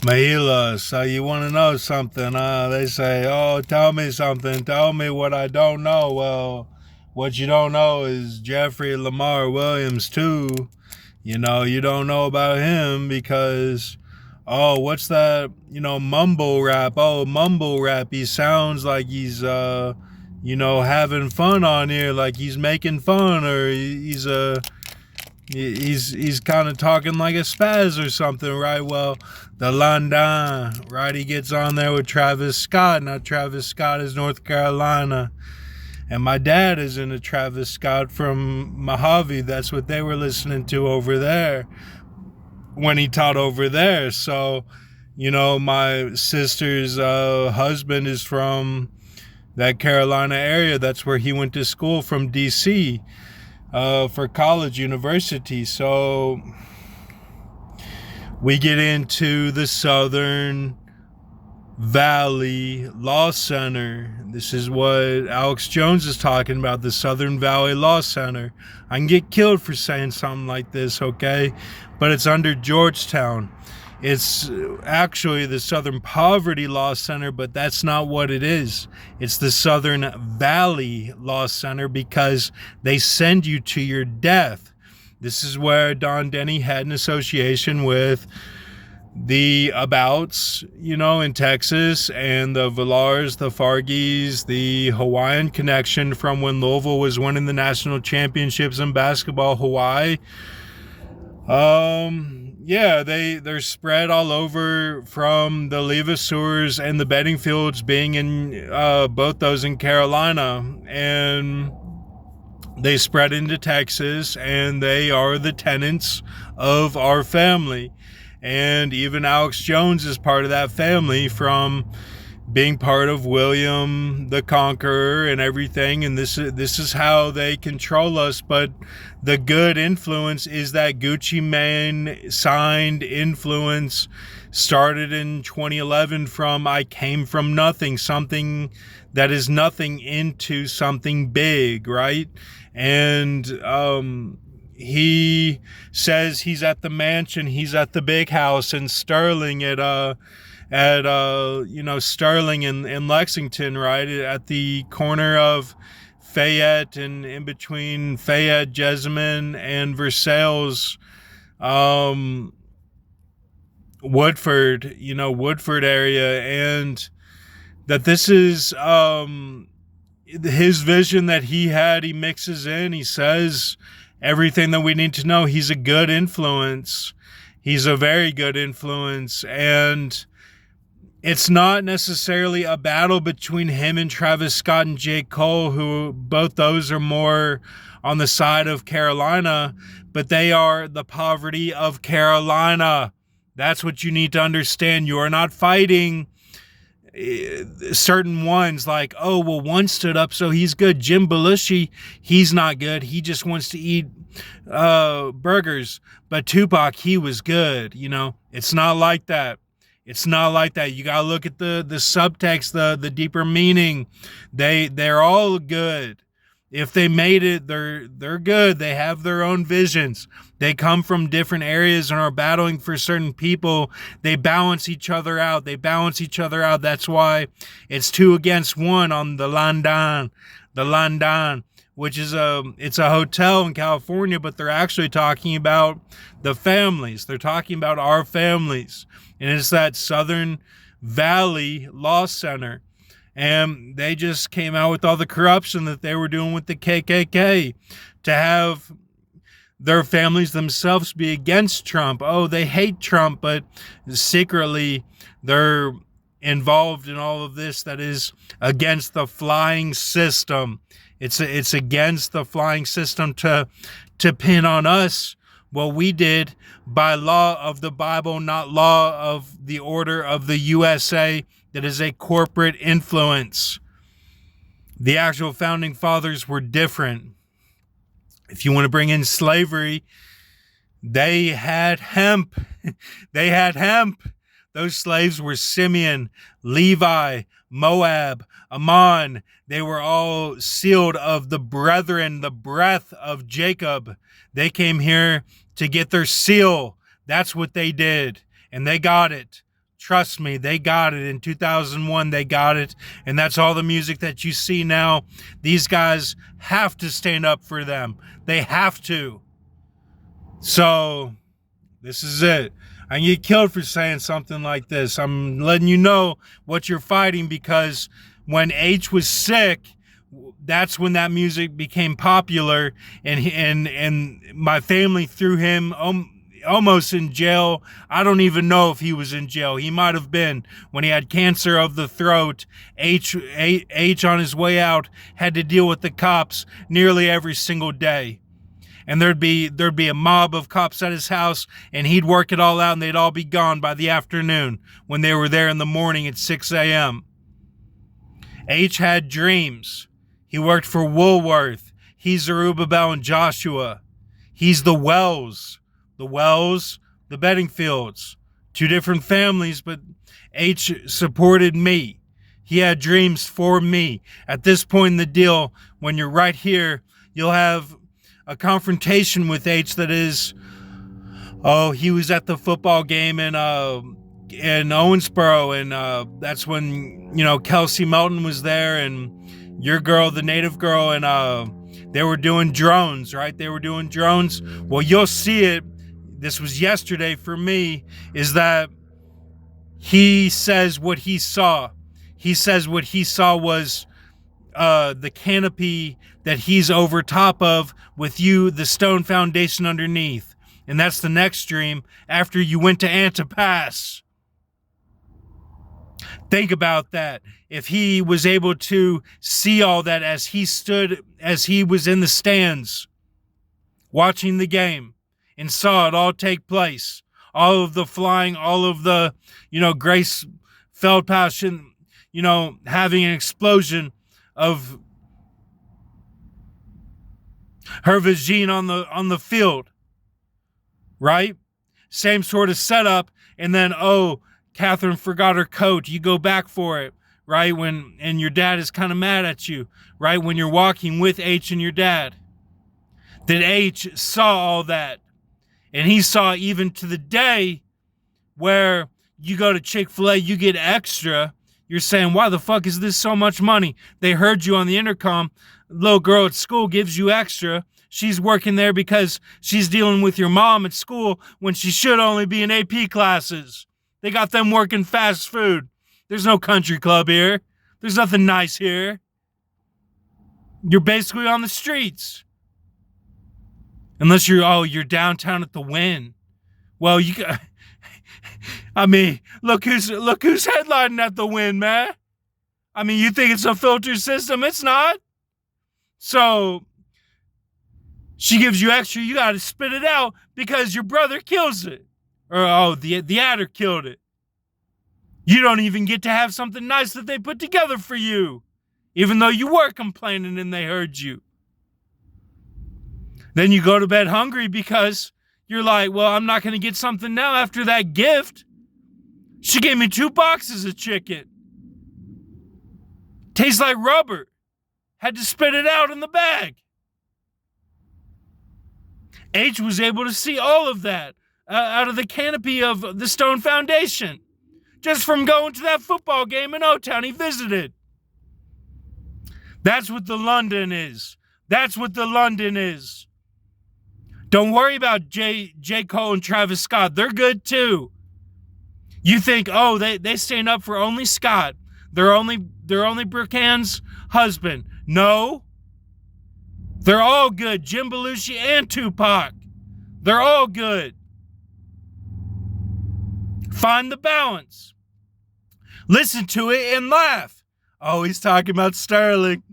Mahila, so you want to know something? They say, oh, tell me something. Tell me what I don't know. Well, what you don't know is Jeffrey Lamar Williams, too. You know, you don't know about him because, oh, what's that? Mumble rap. Oh, mumble rap. He sounds like he's, having fun on here, like he's making fun, or he's kind of talking like a spaz or something, right? Well, the London, right? He gets on there with Travis Scott. Now, Travis Scott is North Carolina. And my dad is into Travis Scott from Mojave. That's what they were listening to over there when he taught over there. So, my sister's husband is from that Carolina area. That's where he went to school from D.C. For college, university. So we get into the Southern Valley Law Center. This is what Alex Jones is talking about, the Southern Valley Law Center. I can get killed for saying something like this, okay? But it's under Georgetown. It's actually the Southern Poverty Law Center, but that's not what it is. It's the Southern Valley Law Center because they send you to your death. This is where Don Denny had an association with the Abouts, in Texas, and the Villars, the Fargies, the Hawaiian connection from when Louisville was winning the national championships in basketball, Hawaii. Yeah, they're spread all over from the Levasseurs and the Bedingfields being in both those in Carolina, and they spread into Texas, and they are the tenants of our family. And even Alex Jones is part of that family from being part of William the Conqueror and everything. And this is how they control us. But the good influence is that Gucci Mane signed influence started in 2011 from I came from nothing, something that is nothing into something big, right? And he says he's at the mansion, he's at the big house in Sterling Sterling in Lexington, right? At the corner of Fayette and in between Fayette, Jessamine, and Versailles, Woodford area. And that this is, his vision that he had, he mixes in, he says everything that we need to know. He's a good influence. He's a very good influence. And it's not necessarily a battle between him and Travis Scott and J. Cole, who both those are more on the side of Carolina, but they are the poverty of Carolina. That's what you need to understand. You are not fighting certain ones like, oh, well, one stood up, so he's good. Jim Belushi, he's not good. He just wants to eat burgers. But Tupac, he was good. It's not like that. It's not like that. You gotta look at the subtext, the deeper meaning. They're all good. If they made it, they're good. They have their own visions. They come from different areas and are battling for certain people. They balance each other out. That's why it's 2 against 1 on the London, which is it's a hotel in California, but they're actually talking about the families. They're talking about our families. And it's that Southern Valley Law Center. And they just came out with all the corruption that they were doing with the KKK to have their families themselves be against Trump. Oh, they hate Trump, but secretly they're involved in all of this that is against the flying system. It's against the flying system to pin on us what we did by law of the Bible, not law of the order of the USA. That is a corporate influence. The actual founding fathers were different. If you want to bring in slavery, they had hemp. They had hemp. Those slaves were Simeon, Levi, Moab, Ammon. They were all sealed of the brethren, the breath of Jacob. They came here to get their seal. That's what they did. And they got it. Trust me, they got it. In 2001, they got it. And that's all the music that you see now. These guys have to stand up for them. They have to. So, this is it. I get killed for saying something like this. I'm letting you know what you're fighting, because when H was sick, that's when that music became popular, and my family threw him almost in jail. I don't even know if he was in jail. He might have been. When he had cancer of the throat, H on his way out had to deal with the cops nearly every single day. And there'd be a mob of cops at his house, and he'd work it all out, and they'd all be gone by the afternoon when they were there in the morning at 6 a.m. H had dreams. He worked for Woolworth. He's Zerubbabel and Joshua. He's the Wells. The Wells, the Bedingfields. Two different families, but H supported me. He had dreams for me. At this point in the deal, when you're right here, you'll have a confrontation with H that is, he was at the football game in Owensboro, and that's when, Kelsey Melton was there, and your girl, the native girl, and they were doing drones, right? They were doing drones. Well, you'll see it. This was yesterday for me, is that he says what he saw. He says what he saw was the canopy that he's over top of with you, the stone foundation underneath. And that's the next dream after you went to Antipas. Think about that. If he was able to see all that as he was in the stands watching the game and saw it all take place, all of the flying, all of the, Grace Feldpash, having an explosion of her vagine on the field, right? Same sort of setup, and then Catherine forgot her coat. You go back for it, right? And your dad is kind of mad at you, right? When you're walking with H and your dad, that H saw all that, and he saw even to the day where you go to Chick-fil-A, you get extra. You're saying, why the fuck is this so much money? They heard you on the intercom. Little girl at school gives you extra. She's working there because she's dealing with your mom at school when she should only be in AP classes. They got them working fast food. There's no country club here. There's nothing nice here. You're basically on the streets. Unless you're downtown at the Wynn. Well, look who's headlining at the Wynn, man. You think it's a filter system? It's not. So she gives you extra. You got to spit it out because your brother kills it. Or, the adder killed it. You don't even get to have something nice that they put together for you, even though you were complaining and they heard you. Then you go to bed hungry because you're like, well, I'm not going to get something now after that gift. She gave me 2 boxes of chicken. Tastes like rubber. Had to spit it out in the bag. H was able to see all of that out of the canopy of the stone foundation. Just from going to that football game in O-Town he visited. That's what the London is. That's what the London is. Don't worry about J. Cole and Travis Scott. They're good too. You think, they stand up for only Scott. They're only Brooke Ann's husband. No. They're all good. Jim Belushi and Tupac. They're all good. Find the balance. Listen to it and laugh. Oh, he's talking about Sterling.